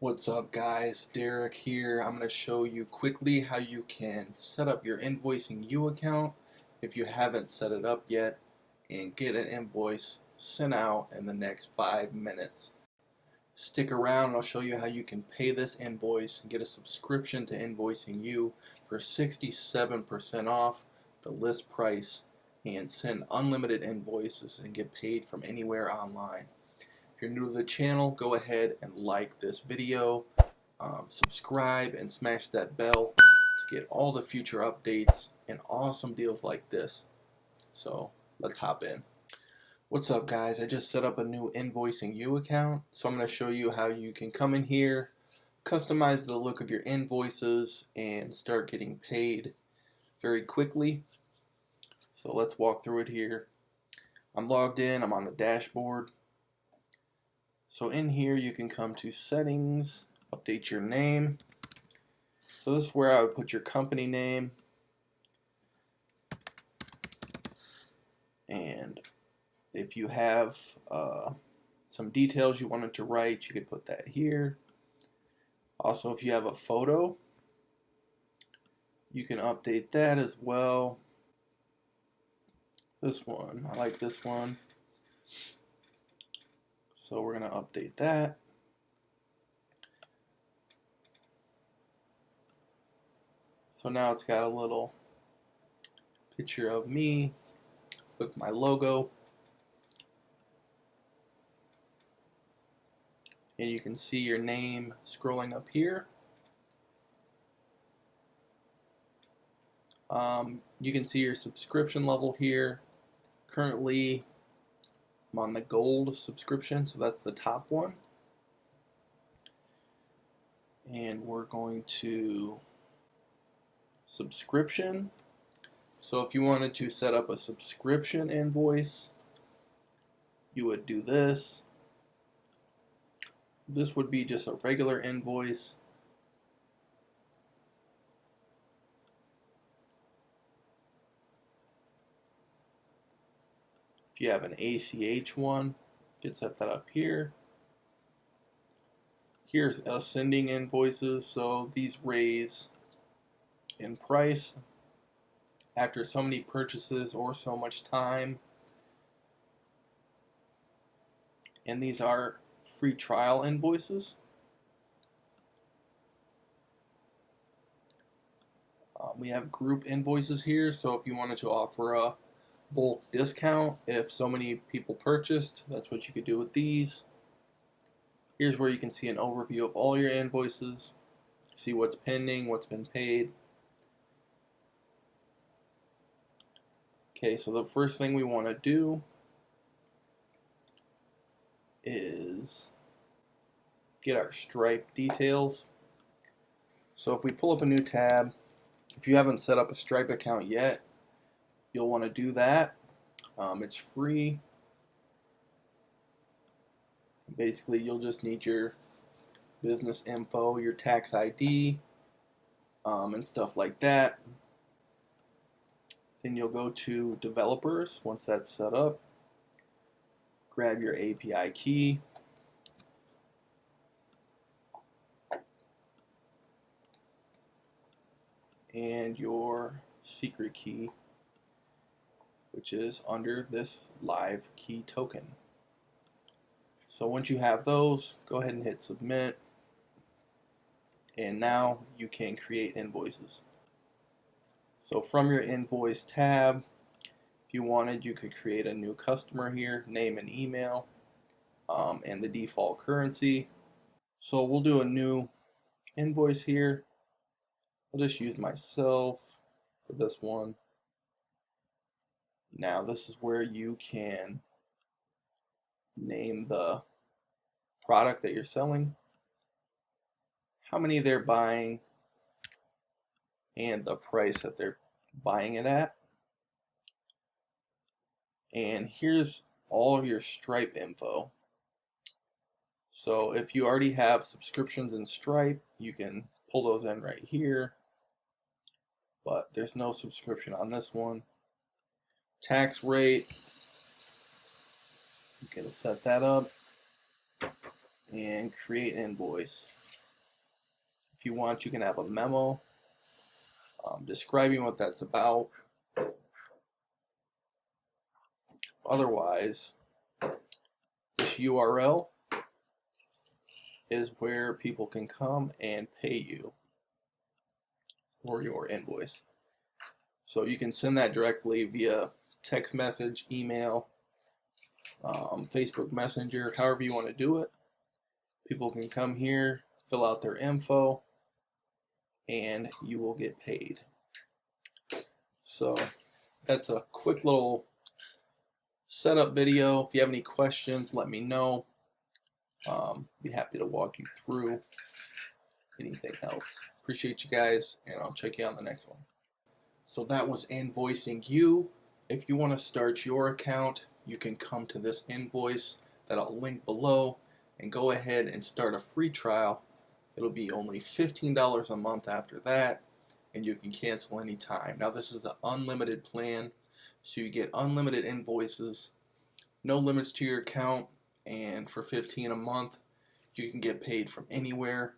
What's up guys, Derek here. I'm going to show you quickly how you can set up your Invoicing You account if you haven't set it up yet and get an invoice sent out in the next 5 minutes. Stick around and I'll show you how you can pay this invoice and get a subscription to Invoicing You for 67% off the list price and send unlimited invoices and get paid from anywhere online. If you're new to the channel, go ahead and like this video, subscribe and smash that bell to get all the future updates and awesome deals like this. So let's hop in. What's up guys, I just set up a new Invoicing You account, so I'm going to show you how you can come in here, customize the look of your invoices and start getting paid very quickly. So let's walk through it here. I'm logged in, I'm on the dashboard. So in here you can come to settings, update your name. So this is where I would put your company name. And if you have some details you wanted to write, you could put that here. Also, if you have a photo, you can update that as well. This one, I like this one. So we're going to update that. So now it's got a little picture of me with my logo. And you can see your name scrolling up here. You can see your subscription level here. Currently, I'm on the gold subscription, so that's the top one. And we're going to subscription. So if you wanted to set up a subscription invoice, you would do this. This would be just a regular invoice. If you have an ACH one, you can set that up here. Here's ascending invoices, so these raise in price after so many purchases or so much time. And these are free trial invoices. We have group invoices here, so if you wanted to offer a bulk discount, if so many people purchased, that's what you could do with these. Here's where you can see an overview of all your invoices, see what's pending, what's been paid. Okay, so the first thing we want to do is get our Stripe details. So if we pull up a new tab, if you haven't set up a Stripe account yet, you'll want to do that. It's free. Basically, you'll just need your business info, your tax ID, and stuff like that. Then you'll go to developers once that's set up. Grab your API key. And your secret key, which is under this live key token. So once you have those, go ahead and hit submit. And now you can create invoices. So from your invoice tab, if you wanted, you could create a new customer here, name and email, and the default currency. So we'll do a new invoice here. I'll just use myself for this one. Now this is where you can name the product that you're selling, how many they're buying, and the price that they're buying it at. And here's all of your Stripe info. So if you already have subscriptions in Stripe, you can pull those in right here. But there's no subscription on this one. Tax rate, you can set that up and create invoice. If you want, you can have a memo describing what that's about. Otherwise, this URL is where people can come and pay you for your invoice. So you can send that directly via text message, email, Facebook Messenger, however you want to do it. People can come here, fill out their info, and you will get paid. So that's a quick little setup video. If you have any questions, let me know. Be happy to walk you through anything else. Appreciate you guys, and I'll check you on the next one. So that was Invoicing You. If you want to start your account, you can come to this invoice that I'll link below and go ahead and start a free trial. It'll be only $15 a month after that, and you can cancel anytime. Now this is an unlimited plan, so you get unlimited invoices, no limits to your account, and for $15 a month, you can get paid from anywhere.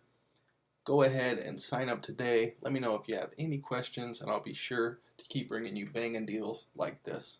Go ahead and sign up today. Let me know if you have any questions, and I'll be sure to keep bringing you banging deals like this.